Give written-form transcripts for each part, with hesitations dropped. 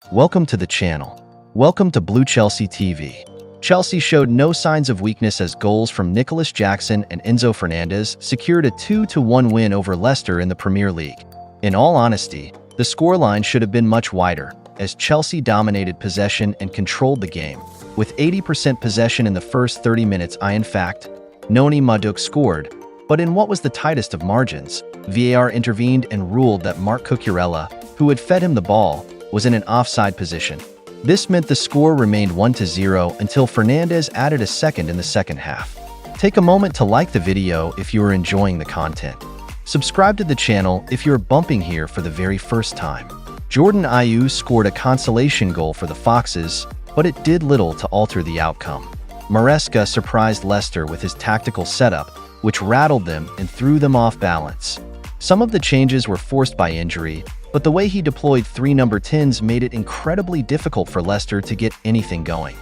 Welcome to the channel. Welcome to Blue Chelsea TV. Chelsea showed no signs of weakness as goals from Nicholas Jackson and Enzo Fernandez secured a 2-1 win over Leicester in the Premier League. In all honesty, the scoreline should have been much wider, as Chelsea dominated possession and controlled the game. With 80% possession in the first 30 minutes, in fact, Noni Madueke scored, but in what was the tightest of margins, VAR intervened and ruled that Marc Cucurella, who had fed him the ball, was in an offside position. This meant the score remained 1-0 until Fernandez added a second in the second half. Take a moment to like the video if you are enjoying the content. Subscribe to the channel if you're bumping here for the very first time. Jordan Ayew scored a consolation goal for the Foxes, but it did little to alter the outcome. Maresca surprised Leicester with his tactical setup, which rattled them and threw them off balance. Some of the changes were forced by injury, but the way he deployed 3 number 10s made it incredibly difficult for Leicester to get anything going.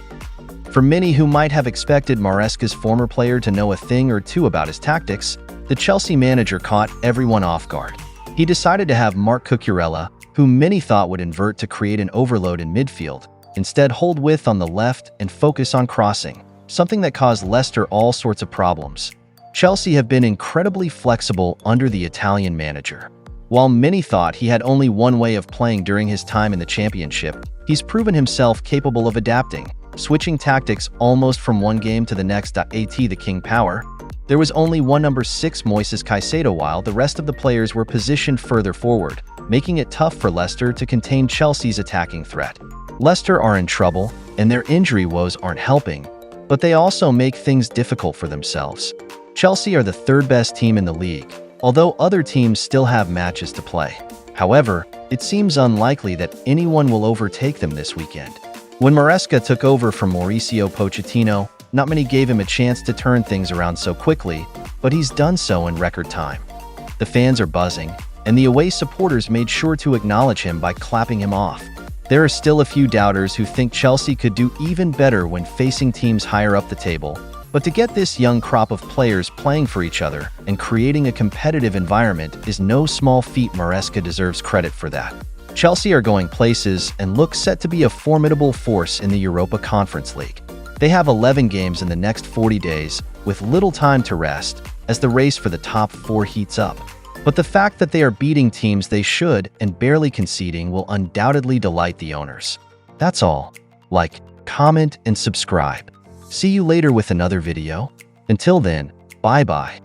For many who might have expected Maresca's former player to know a thing or two about his tactics, the Chelsea manager caught everyone off guard. He decided to have Marc Cucurella, who many thought would invert to create an overload in midfield, instead hold width on the left and focus on crossing, something that caused Leicester all sorts of problems. Chelsea have been incredibly flexible under the Italian manager. While many thought he had only one way of playing during his time in the Championship, he's proven himself capable of adapting, switching tactics almost from one game to the next. At the King Power, there was only one number 6 Moises Caicedo while the rest of the players were positioned further forward, making it tough for Leicester to contain Chelsea's attacking threat. Leicester are in trouble, and their injury woes aren't helping, but they also make things difficult for themselves. Chelsea are the third best team in the league, although other teams still have matches to play. However, it seems unlikely that anyone will overtake them this weekend. When Maresca took over from Mauricio Pochettino, not many gave him a chance to turn things around so quickly, but he's done so in record time. The fans are buzzing, and the away supporters made sure to acknowledge him by clapping him off. There are still a few doubters who think Chelsea could do even better when facing teams higher up the table, but to get this young crop of players playing for each other and creating a competitive environment is no small feat. Maresca deserves credit for that. Chelsea are going places and look set to be a formidable force in the Europa Conference League. They have 11 games in the next 40 days, with little time to rest, as the race for the top 4 heats up. But the fact that they are beating teams they should and barely conceding will undoubtedly delight the owners. That's all. Like, comment, and subscribe. See you later with another video. Until then, bye-bye.